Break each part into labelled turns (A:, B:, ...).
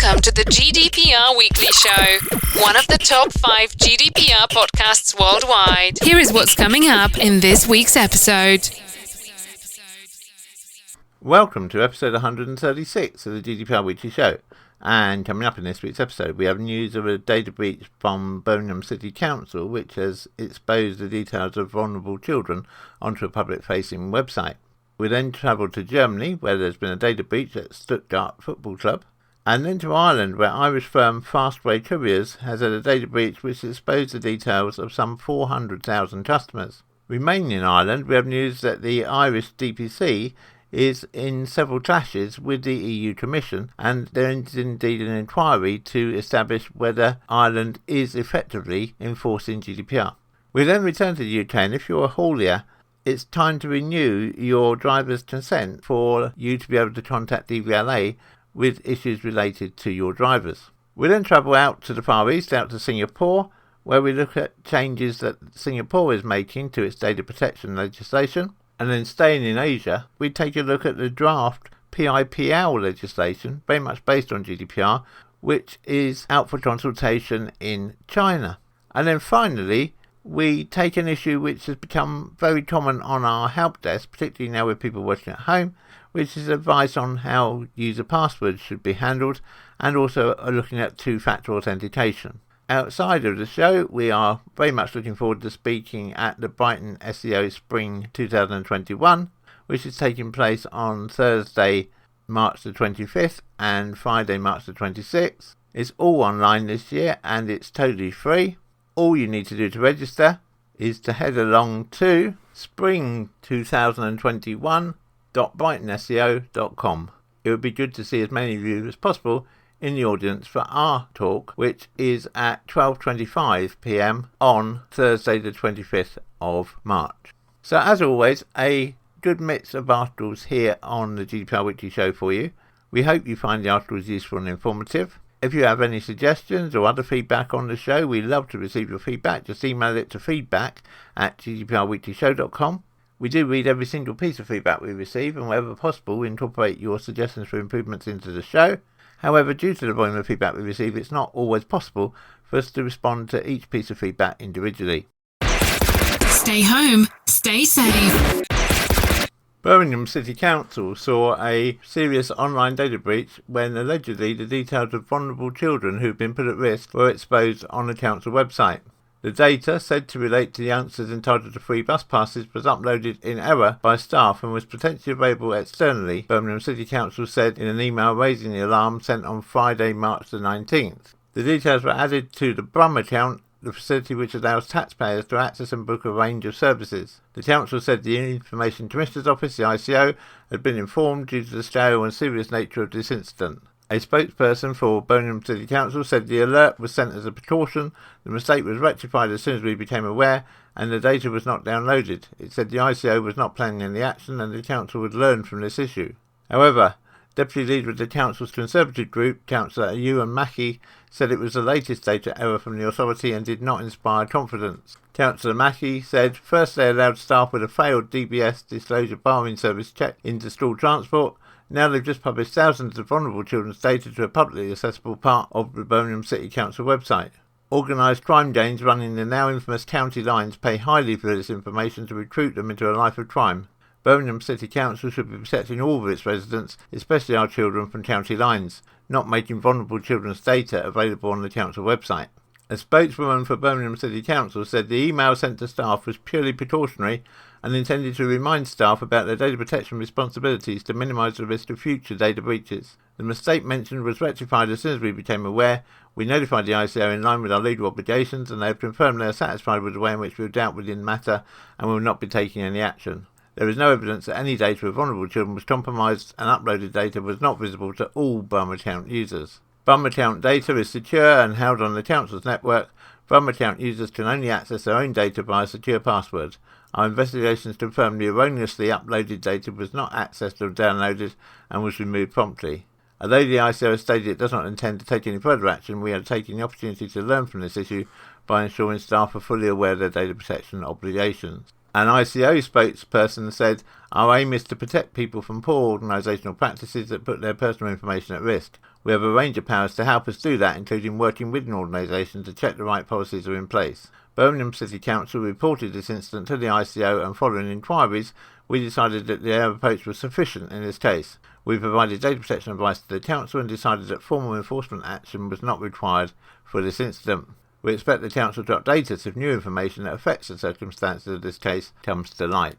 A: Welcome to the GDPR Weekly Show, one of the top 5 GDPR podcasts worldwide. Here is what's coming up in this week's episode.
B: Welcome to episode 136 of the GDPR Weekly Show. And coming up in this week's episode, we have news of a data breach from Birmingham City Council, which has exposed the details of vulnerable children onto a public-facing website. We then travel to Germany, where there's been a data breach at Stuttgart Football Club, and then to Ireland, where Irish firm Fastway Couriers has had a data breach which exposed the details of some 400,000 customers. Remaining in Ireland, we have news that the Irish DPC is in several clashes with the EU Commission, and there is indeed an inquiry to establish whether Ireland is effectively enforcing GDPR. We then return to the UK, and if you're a haulier, it's time to renew your driver's consent for you to be able to contact DVLA with issues related to your drivers. We then travel out to the Far East, out to Singapore, where we look at changes that Singapore is making to its data protection legislation. And then staying in Asia, we take a look at the draft PIPL legislation, very much based on GDPR, which is out for consultation in China. And then finally, we take an issue which has become very common on our help desk, particularly now with people working at home, which is advice on how user passwords should be handled, and also looking at two-factor authentication. Outside of the show, we are very much looking forward to speaking at the Brighton SEO Spring 2021, which is taking place on Thursday, March the 25th and Friday, March the 26th. It's all online this year and it's totally free. All you need to do to register is to head along to spring2021.brightonseo.com. It would be good to see as many of you as possible in the audience for our talk, which is at 12:25 p.m. on Thursday the 25th of March. So as always, a good mix of articles here on the GDPR Weekly Show for you. We hope you find the articles useful and informative. If you have any suggestions or other feedback on the show, we love to receive your feedback. Just email it to feedback@gdprweeklyshow.com. We do read every single piece of feedback we receive, and wherever possible, we incorporate your suggestions for improvements into the show. However, due to the volume of feedback we receive, it's not always possible for us to respond to each piece of feedback individually.
A: Stay home, stay safe.
B: Birmingham City Council saw a serious online data breach when allegedly the details of vulnerable children who've been put at risk were exposed on the council website. The data, said to relate to youngsters entitled to free bus passes, was uploaded in error by staff and was potentially available externally, Birmingham City Council said in an email raising the alarm sent on Friday, March the 19th. The details were added to the Brum account, the facility which allows taxpayers to access and book a range of services. The council said the Information Commissioner's Office, the ICO, had been informed due to the scale and serious nature of this incident. A spokesperson for Birmingham City Council said the alert was sent as a precaution, the mistake was rectified as soon as we became aware, and the data was not downloaded. It said the ICO was not planning any action and the council would learn from this issue. However, Deputy Leader of the council's Conservative group, Councillor Ewan Mackey, said it was the latest data error from the authority and did not inspire confidence. Councillor Mackey said, first they allowed staff with a failed DBS disclosure barring service check into school transport. Now they've just published thousands of vulnerable children's data to a publicly accessible part of the Birmingham City Council website. Organised crime gangs running the now infamous county lines pay highly for this information to recruit them into a life of crime. Birmingham City Council should be protecting all of its residents, especially our children, from county lines, not making vulnerable children's data available on the council website. A spokeswoman for Birmingham City Council said the email sent to staff was purely precautionary and intended to remind staff about their data protection responsibilities to minimise the risk of future data breaches. The mistake mentioned was rectified as soon as we became aware. We notified the ICO in line with our legal obligations and they have confirmed they are satisfied with the way in which we have dealt with the matter and will not be taking any action. There is no evidence that any data of vulnerable children was compromised and uploaded data was not visible to all Brum account users. Brum account data is secure and held on the council's network. Brum account users can only access their own data via secure passwords. Our investigations confirmed the erroneously uploaded data was not accessed or downloaded and was removed promptly. Although the ICO has stated it does not intend to take any further action, we are taking the opportunity to learn from this issue by ensuring staff are fully aware of their data protection obligations. An ICO spokesperson said, "Our aim is to protect people from poor organisational practices that put their personal information at risk. We have a range of powers to help us do that, including working with an organisation to check the right policies are in place. Birmingham City Council reported this incident to the ICO, and following inquiries, we decided that their approach was sufficient in this case. We provided data protection advice to the council and decided that formal enforcement action was not required for this incident. We expect the council to update us if new information that affects the circumstances of this case comes to light.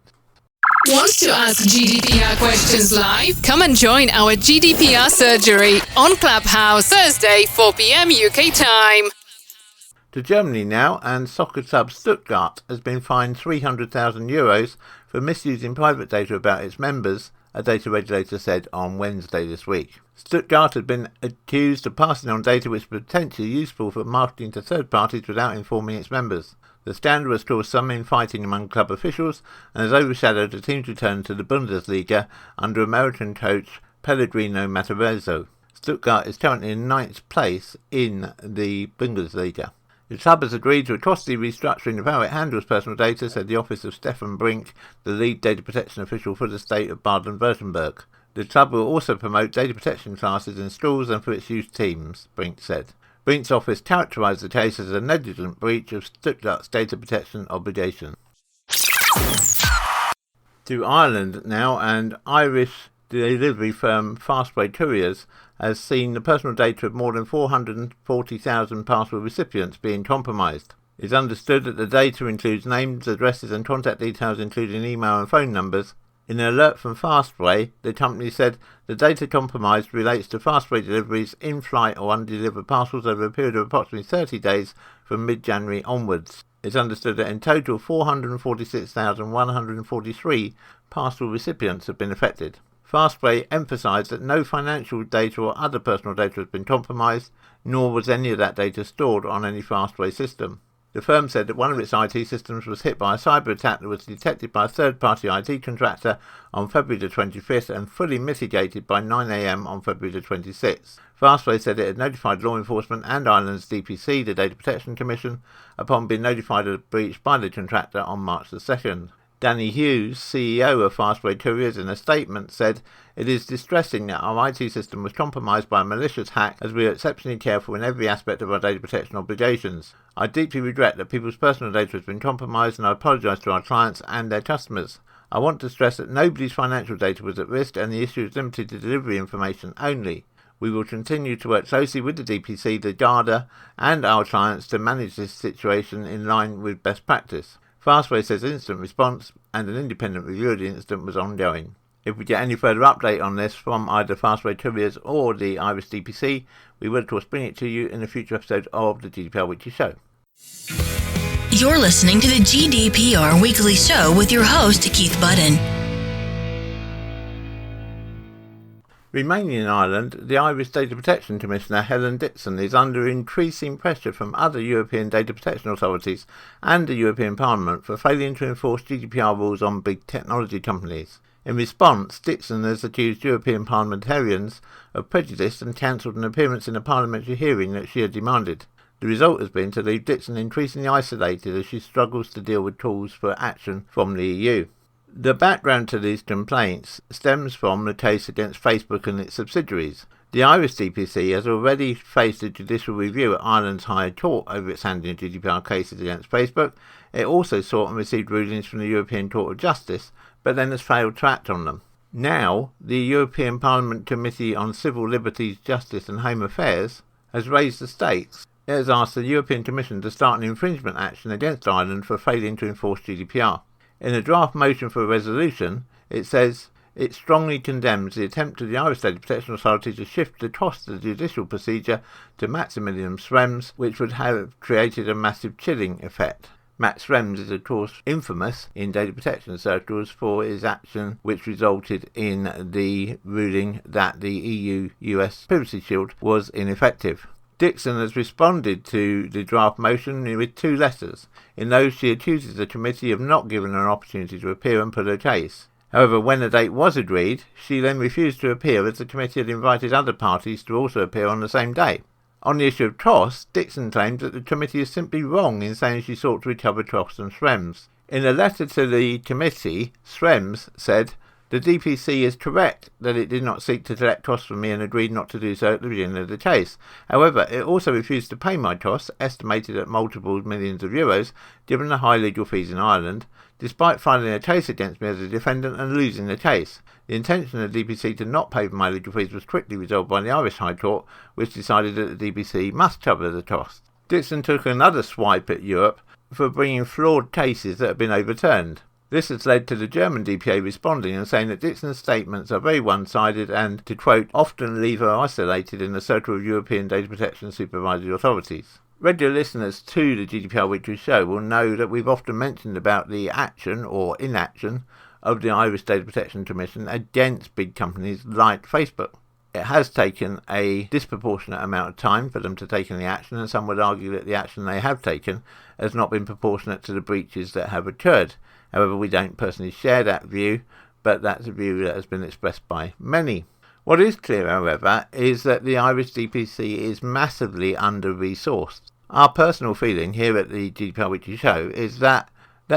A: Want to ask GDPR questions live? Come and join our GDPR surgery on Clubhouse Thursday, 4 p.m. UK time.
B: To Germany now, and soccer club Stuttgart has been fined €300,000 for misusing private data about its members, a data regulator said on Wednesday this week. Stuttgart had been accused of passing on data which was potentially useful for marketing to third parties without informing its members. The scandal has caused some infighting among club officials and has overshadowed the team's return to the Bundesliga under American coach Pellegrino Matarazzo. Stuttgart is currently in 9th place in the Bundesliga. The club has agreed to a costly restructuring of how it handles personal data, said the office of Stefan Brink, the lead data protection official for the state of Baden-Württemberg. The club will also promote data protection classes in schools and for its youth teams, Brink said. Brink's office characterised the case as a negligent breach of Stuttgart's data protection obligation. To Ireland now, and Irish delivery firm Fastway Couriers has seen the personal data of more than 440,000 parcel recipients being compromised. It is understood that the data includes names, addresses and contact details including email and phone numbers. In an alert from Fastway, the company said the data compromised relates to Fastway deliveries in-flight or undelivered parcels over a period of approximately 30 days from mid-January onwards. It's understood that in total 446,143 parcel recipients have been affected. Fastway emphasised that no financial data or other personal data has been compromised, nor was any of that data stored on any Fastway system. The firm said that one of its IT systems was hit by a cyber attack that was detected by a third-party IT contractor on February the 25th and fully mitigated by 9 a.m. on February the 26th. Fastway said it had notified law enforcement and Ireland's DPC, the Data Protection Commission, upon being notified of the breach by the contractor on March the 2nd. Danny Hughes, CEO of Fastway Couriers, in a statement said, "It is distressing that our IT system was compromised by a malicious hack, as we are exceptionally careful in every aspect of our data protection obligations. I deeply regret that people's personal data has been compromised, and I apologise to our clients and their customers. I want to stress that nobody's financial data was at risk and the issue is limited to delivery information only. We will continue to work closely with the DPC, the Garda and our clients to manage this situation in line with best practice." Fastway says instant response and an independent review of the incident was ongoing. If we get any further update on this from either Fastway Couriers or the Irish DPC, we will of course bring it to you in a future episode of the GDPR Weekly Show.
C: You're listening to the GDPR Weekly Show with your host, Keith Budden.
B: Remaining in Ireland, the Irish Data Protection Commissioner Helen Dixon is under increasing pressure from other European data protection authorities and the European Parliament for failing to enforce GDPR rules on big technology companies. In response, Dixon has accused European parliamentarians of prejudice and cancelled an appearance in a parliamentary hearing that she had demanded. The result has been to leave Dixon increasingly isolated as she struggles to deal with calls for action from the EU. The background to these complaints stems from the case against Facebook and its subsidiaries. The Irish DPC has already faced a judicial review at Ireland's High Court over its handling of GDPR cases against Facebook. It also sought and received rulings from the European Court of Justice, but then has failed to act on them. Now, the European Parliament Committee on Civil Liberties, Justice and Home Affairs has raised the stakes. It has asked the European Commission to start an infringement action against Ireland for failing to enforce GDPR. In a draft motion for a resolution, it says it strongly condemns the attempt of the Irish Data Protection Authority to shift the cost of the judicial procedure to Maximilian Schrems, which would have created a massive chilling effect. Max Schrems is of course infamous in data protection circles for his action which resulted in the ruling that the EU-US Privacy Shield was ineffective. Dixon has responded to the draft motion with 2 letters. In those, she accuses the committee of not giving her an opportunity to appear and put her case. However, when a date was agreed, she then refused to appear as the committee had invited other parties to also appear on the same day. On the issue of costs, Dixon claims that the committee is simply wrong in saying she sought to recover costs from Schrems. In a letter to the committee, Schrems said, The DPC is correct that it did not seek to collect costs from me and agreed not to do so at the beginning of the case. However, it also refused to pay my costs, estimated at multiple millions of euros, given the high legal fees in Ireland, despite filing a case against me as a defendant and losing the case. The intention of the DPC to not pay for my legal fees was quickly resolved by the Irish High Court, which decided that the DPC must cover the costs. Dixon took another swipe at Europe for bringing flawed cases that have been overturned. This has led to the German DPA responding and saying that Dixon's statements are very one-sided and, to quote, often leave her isolated in the circle of European data protection supervisory authorities. Regular listeners to the GDPR Weekly Show will know that we've often mentioned about the action or inaction of the Irish Data Protection Commission against big companies like Facebook. It has taken a disproportionate amount of time for them to take any action, and some would argue that the action they have taken has not been proportionate to the breaches that have occurred. However, we don't personally share that view, but that's a view that has been expressed by many. What is clear, however, is that the Irish DPC is massively under-resourced. Our personal feeling here at the GDPR Weekly Show is that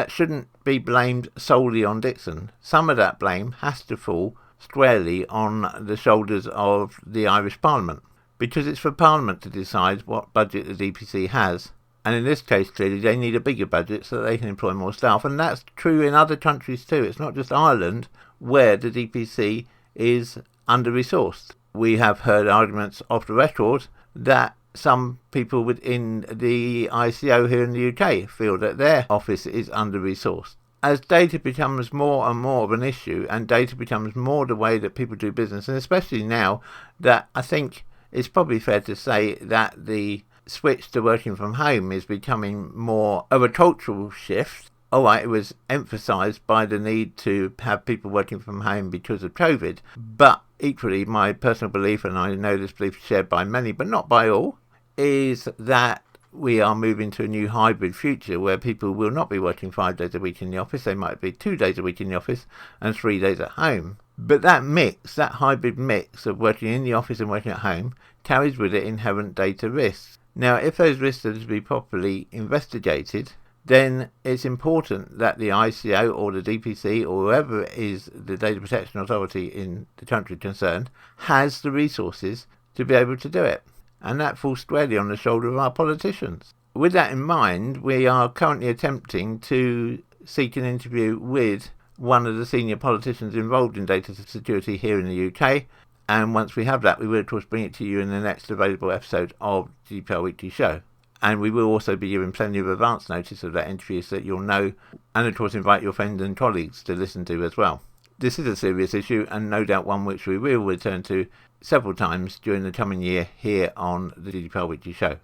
B: shouldn't be blamed solely on Dixon. Some of that blame has to fall squarely on the shoulders of the Irish Parliament, because it's for Parliament to decide what budget the DPC has. And in this case, clearly, they need a bigger budget so that they can employ more staff. And that's true in other countries too. It's not just Ireland where the DPC is under-resourced. We have heard arguments off the record that some people within the ICO here in the UK feel that their office is under-resourced. As data becomes more and more of an issue, and data becomes more the way that people do business, and especially now that I think it's probably fair to say that the switch to working from home is becoming more of a cultural shift. Alright, it was emphasised by the need to have people working from home because of COVID, but equally my personal belief, and I know this belief is shared by many but not by all, is that we are moving to a new hybrid future where people will not be working 5 days a week in the office. They might be 2 days a week in the office and 3 days at home. But that mix, that hybrid mix of working in the office and working at home, carries with it inherent data risks. Now, if those risks are to be properly investigated, then it's important that the ICO or the DPC or whoever is the Data Protection Authority in the country concerned has the resources to be able to do it. And that falls squarely on the shoulder of our politicians. With that in mind, we are currently attempting to seek an interview with one of the senior politicians involved in data security here in the UK. And once we have that, we will of course bring it to you in the next available episode of the GDPR Weekly Show. And we will also be giving plenty of advance notice of that interview so that you'll know, and of course invite your friends and colleagues to listen to as well. This is a serious issue, and no doubt one which we will return to several times during the coming year here on the GDPR Weekly Show.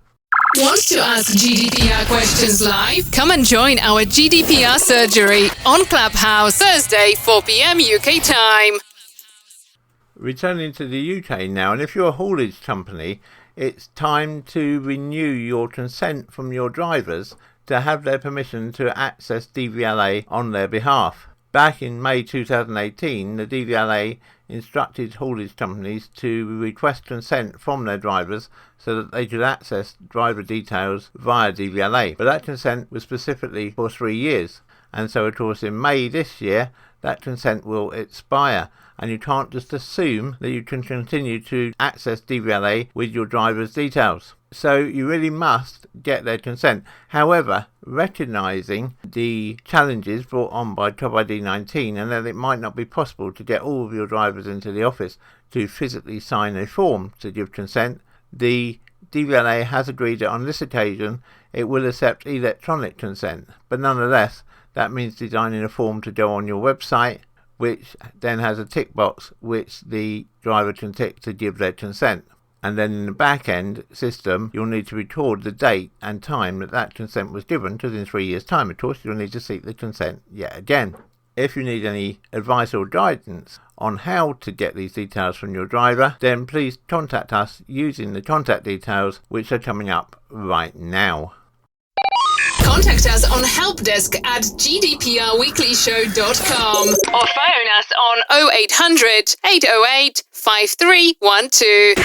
A: Want to ask GDPR questions live? Come and join our GDPR surgery on Clubhouse Thursday, 4 p.m. UK time.
B: Returning to the UK now, and if you're a haulage company, it's time to renew your consent from your drivers to have their permission to access DVLA on their behalf. Back in May 2018, the DVLA instructed haulage companies to request consent from their drivers so that they could access driver details via DVLA. But that consent was specifically for 3 years. And so, of course, in May this year, that consent will expire. And you can't just assume that you can continue to access DVLA with your driver's details. So you really must get their consent. However, recognising the challenges brought on by COVID-19 and that it might not be possible to get all of your drivers into the office to physically sign a form to give consent, the DVLA has agreed that on this occasion it will accept electronic consent. But nonetheless, that means designing a form to go on your website, which then has a tick box which the driver can tick to give their consent. And then in the back-end system, you'll need to record the date and time that consent was given, because in 3 years' time, of course, you'll need to seek the consent yet again. If you need any advice or guidance on how to get these details from your driver, then please contact us using the contact details which are coming up right now.
A: Contact us on helpdesk@gdprweeklyshow.com or phone us on 0800 808 5312.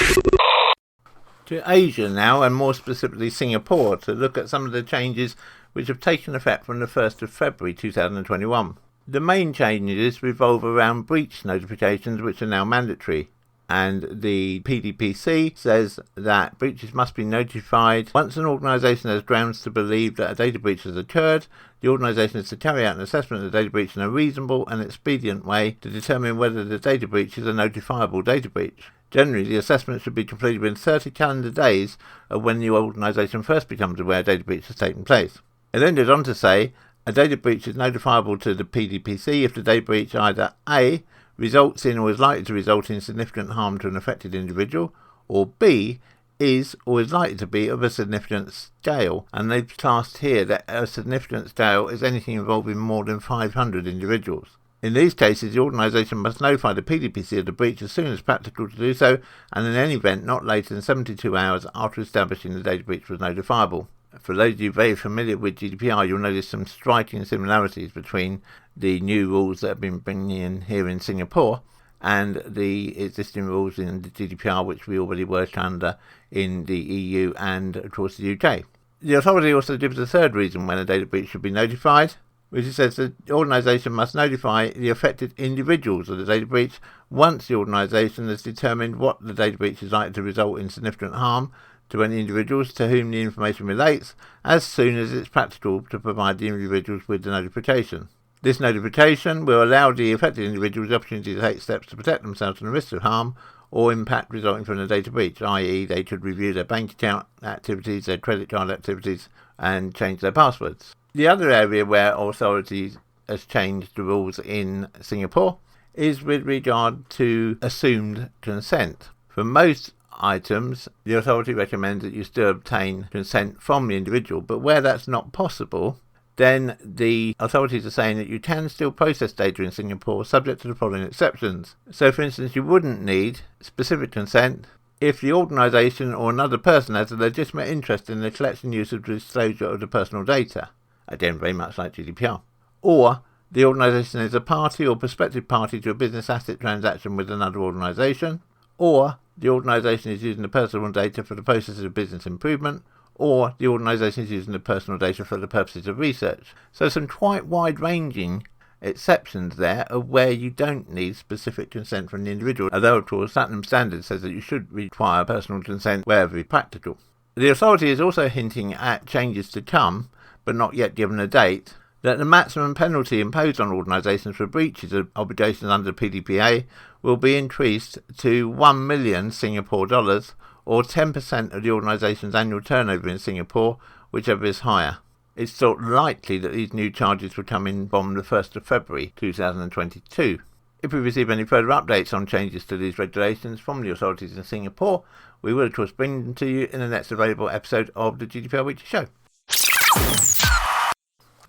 B: To Asia now, and more specifically Singapore, to look at some of the changes which have taken effect from the 1st of February 2021. The main changes revolve around breach notifications, which are now mandatory. And the PDPC says that breaches must be notified once an organisation has grounds to believe that a data breach has occurred. The organisation is to carry out an assessment of the data breach in a reasonable and expedient way to determine whether the data breach is a notifiable data breach. Generally, the assessment should be completed within 30 calendar days of when the organisation first becomes aware a data breach has taken place. It then goes on to say a data breach is notifiable to the PDPC if the data breach either A, results in or is likely to result in significant harm to an affected individual, or B, is or is likely to be of a significant scale. And they've classed here that a significant scale is anything involving more than 500 individuals. In these cases, the organisation must notify the PDPC of the breach as soon as practical to do so, and in any event not later than 72 hours after establishing the data breach was notifiable. For those of you very familiar with GDPR, you'll notice some striking similarities between the new rules that have been bringing in here in Singapore and the existing rules in the GDPR, which we already work under in the EU and, of course, the UK. The authority also gives a third reason when a data breach should be notified, which says the organisation must notify the affected individuals of the data breach once the organisation has determined what the data breach is likely to result in significant harm to any individuals to whom the information relates, as soon as it's practical to provide the individuals with the notification. This notification will allow the affected individuals the opportunity to take steps to protect themselves from the risk of harm or impact resulting from the data breach, i.e. they could review their bank account activities, their credit card activities, and change their passwords. The other area where authorities has changed the rules in Singapore is with regard to assumed consent. For most items, the authority recommends that you still obtain consent from the individual, but where that's not possible, then the authorities are saying that you can still process data in Singapore subject to the following exceptions. So, for instance, you wouldn't need specific consent if the organisation or another person has a legitimate interest in the collection, use, or disclosure of the personal data. Again, very much like GDPR. Or the organisation is a party or prospective party to a business asset transaction with another organisation. Or the organisation is using the personal data for the purposes of business improvement, or the organisation is using the personal data for the purposes of research. So some quite wide-ranging exceptions there of where you don't need specific consent from the individual, although of course Platinum Standard says that you should require personal consent wherever practical. The authority is also hinting at changes to come, but not yet given a date, that the maximum penalty imposed on organisations for breaches of obligations under the PDPA will be increased to 1 million Singapore dollars, or 10% of the organisation's annual turnover in Singapore, whichever is higher. It's thought likely that these new charges will come in from the 1st of February 2022. If we receive any further updates on changes to these regulations from the authorities in Singapore, we will of course bring them to you in the next available episode of the GDPR Weekly Show.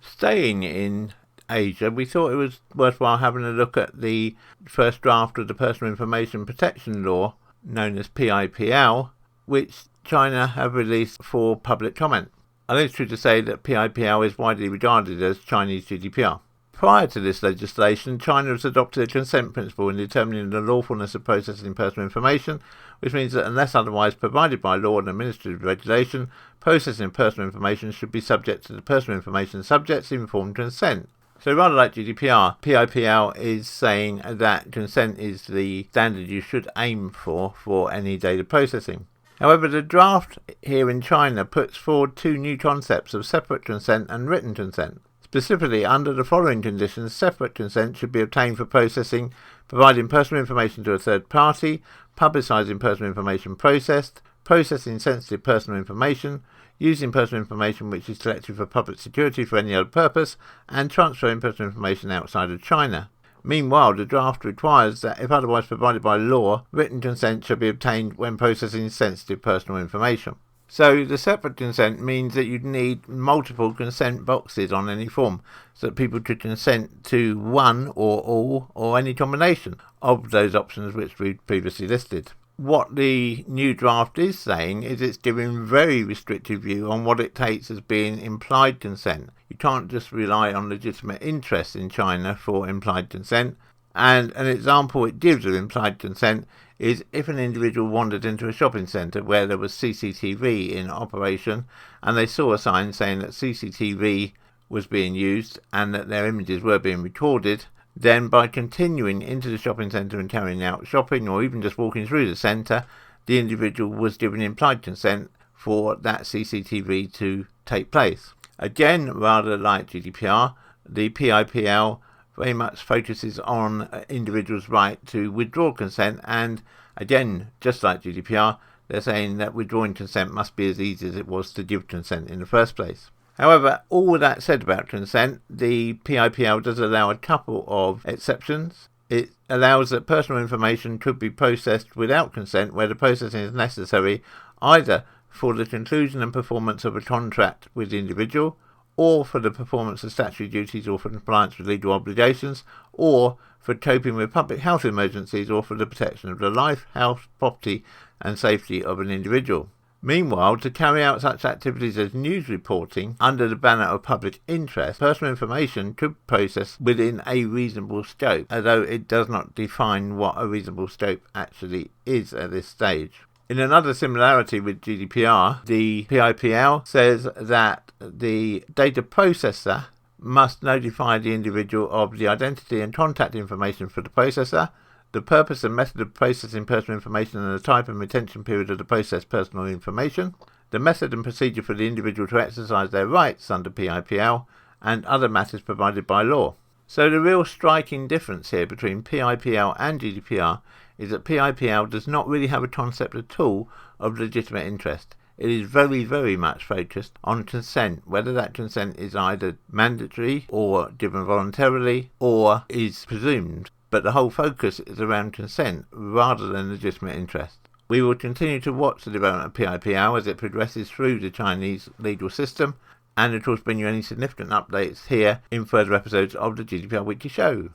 B: Staying in Asia, we thought it was worthwhile having a look at the first draft of the Personal Information Protection Law, known as PIPL, which China have released for public comment. I think it's true to say that PIPL is widely regarded as Chinese GDPR. Prior to this legislation, China has adopted a consent principle in determining the lawfulness of processing personal information, which means that unless otherwise provided by law and administrative regulation, processing personal information should be subject to the personal information subject's informed consent. So rather like GDPR, PIPL is saying that consent is the standard you should aim for any data processing. However, the draft here in China puts forward two new concepts of separate consent and written consent. Specifically, under the following conditions, separate consent should be obtained for processing, providing personal information to a third party, publicising personal information processed, processing sensitive personal information, using personal information which is collected for public security for any other purpose, and transferring personal information outside of China. Meanwhile, the draft requires that, if otherwise provided by law, written consent shall be obtained when processing sensitive personal information. So the separate consent means that you'd need multiple consent boxes on any form, so that people could consent to one or all or any combination of those options which we previously listed. What the new draft is saying is it's giving very restrictive view on what it takes as being implied consent. You can't just rely on legitimate interest in China for implied consent. And an example it gives of implied consent is if an individual wandered into a shopping centre where there was CCTV in operation and they saw a sign saying that CCTV was being used and that their images were being recorded, then by continuing into the shopping centre and carrying out shopping or even just walking through the centre, the individual was given implied consent for that CCTV to take place. Again, rather like GDPR, the PIPL very much focuses on individuals' right to withdraw consent, and again, just like GDPR, they're saying that withdrawing consent must be as easy as it was to give consent in the first place. However, all that said about consent, the PIPL does allow a couple of exceptions. It allows that personal information could be processed without consent where the processing is necessary either for the conclusion and performance of a contract with the individual, or for the performance of statutory duties or for compliance with legal obligations, or for coping with public health emergencies or for the protection of the life, health, property and safety of an individual. Meanwhile, to carry out such activities as news reporting under the banner of public interest, personal information could process within a reasonable scope, although it does not define what a reasonable scope actually is at this stage. In another similarity with GDPR, the PIPL says that the data processor must notify the individual of the identity and contact information for the processor, the purpose and method of processing personal information and the type and retention period of the processed personal information, the method and procedure for the individual to exercise their rights under PIPL, and other matters provided by law. So the real striking difference here between PIPL and GDPR is that PIPL does not really have a concept at all of legitimate interest. It is very, very much focused on consent, whether that consent is either mandatory or given voluntarily or is presumed. But the whole focus is around consent rather than legitimate interest. We will continue to watch the development of PIPL as it progresses through the Chinese legal system, and of course bring you any significant updates here in further episodes of the GDPR Weekly Show.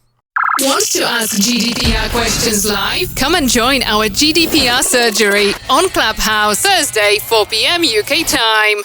A: Want to ask GDPR questions live? Come and join our GDPR surgery on Clubhouse Thursday, 4 p.m. UK time.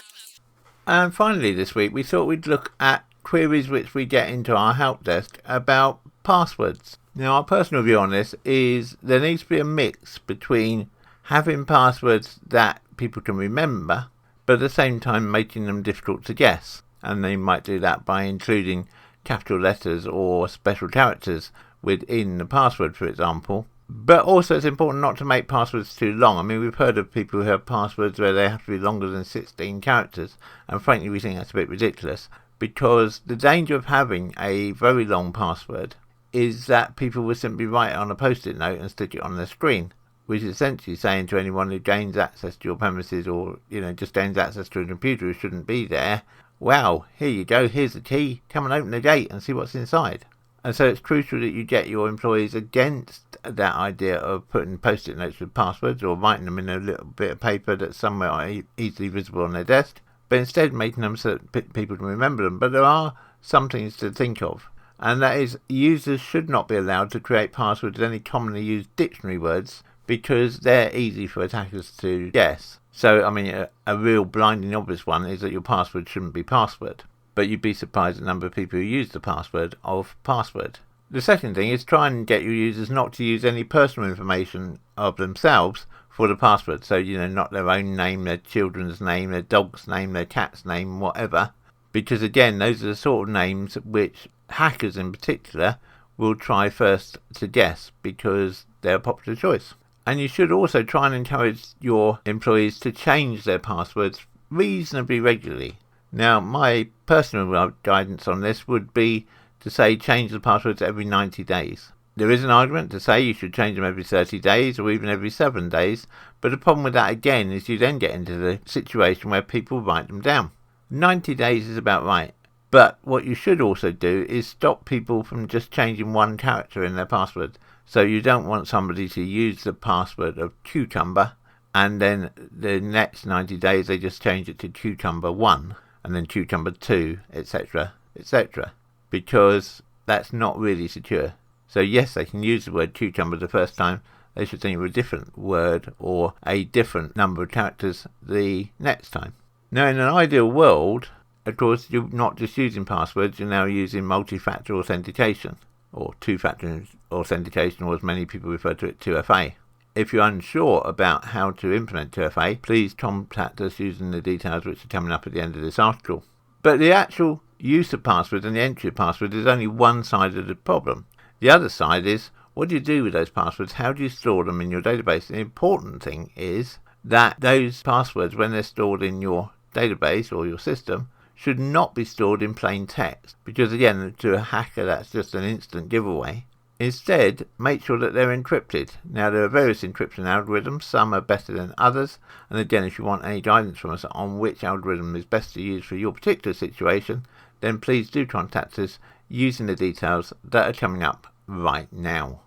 B: And finally this week we thought we'd look at queries which we get into our help desk about passwords. Now, our personal view on this is there needs to be a mix between having passwords that people can remember, but at the same time making them difficult to guess. And they might do that by including capital letters or special characters within the password, for example. But also it's important not to make passwords too long. I mean, we've heard of people who have passwords where they have to be longer than 16 characters, and frankly we think that's a bit ridiculous, because the danger of having a very long password is that people will simply write it on a post-it note and stick it on their screen, which is essentially saying to anyone who gains access to your premises or, just gains access to a computer who shouldn't be there, wow, here you go, here's the key, come and open the gate and see what's inside. And so it's crucial that you get your employees against that idea of putting post-it notes with passwords or writing them in a little bit of paper that's somewhere easily visible on their desk, but instead making them so that people can remember them. But there are some things to think of, and that is users should not be allowed to create passwords with any commonly used dictionary words because they're easy for attackers to guess. So, I mean, a real blinding obvious one is that your password shouldn't be password, but you'd be surprised at the number of people who use the password of password. The second thing is try and get your users not to use any personal information of themselves for the password. So, not their own name, their children's name, their dog's name, their cat's name, whatever. Because again, those are the sort of names which hackers in particular will try first to guess because they're a popular choice. And you should also try and encourage your employees to change their passwords reasonably regularly. Now, my personal guidance on this would be to say change the passwords every 90 days. There is an argument to say you should change them every 30 days or even every 7 days, but the problem with that again is you then get into the situation where people write them down. 90 days is about right. But what you should also do is stop people from just changing one character in their password. So you don't want somebody to use the password of cucumber and then the next 90 days they just change it to cucumber 1 and then cucumber 2, etc., etc. Because that's not really secure. So yes, they can use the word cucumber the first time. They should think of a different word or a different number of characters the next time. Now, in an ideal world, of course, you're not just using passwords, you're now using multi-factor authentication, or two-factor authentication, or as many people refer to it, 2FA. If you're unsure about how to implement 2FA, please contact us using the details which are coming up at the end of this article. But the actual use of passwords and the entry of passwords is only one side of the problem. The other side is, what do you do with those passwords? How do you store them in your database? The important thing is that those passwords, when they're stored in your database or your system, should not be stored in plain text, because again, to a hacker that's just an instant giveaway. Instead, make sure that they're encrypted. Now, there are various encryption algorithms, some are better than others, and again, if you want any guidance from us on which algorithm is best to use for your particular situation, then please do contact us using the details that are coming up right now.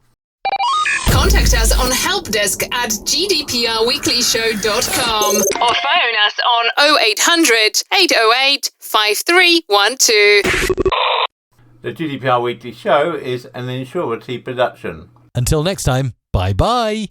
A: Contact us on helpdesk@gdprweeklyshow.com or phone us on 0800 808 5312.
B: The GDPR Weekly Show is an Insurity production.
D: Until next time, bye-bye.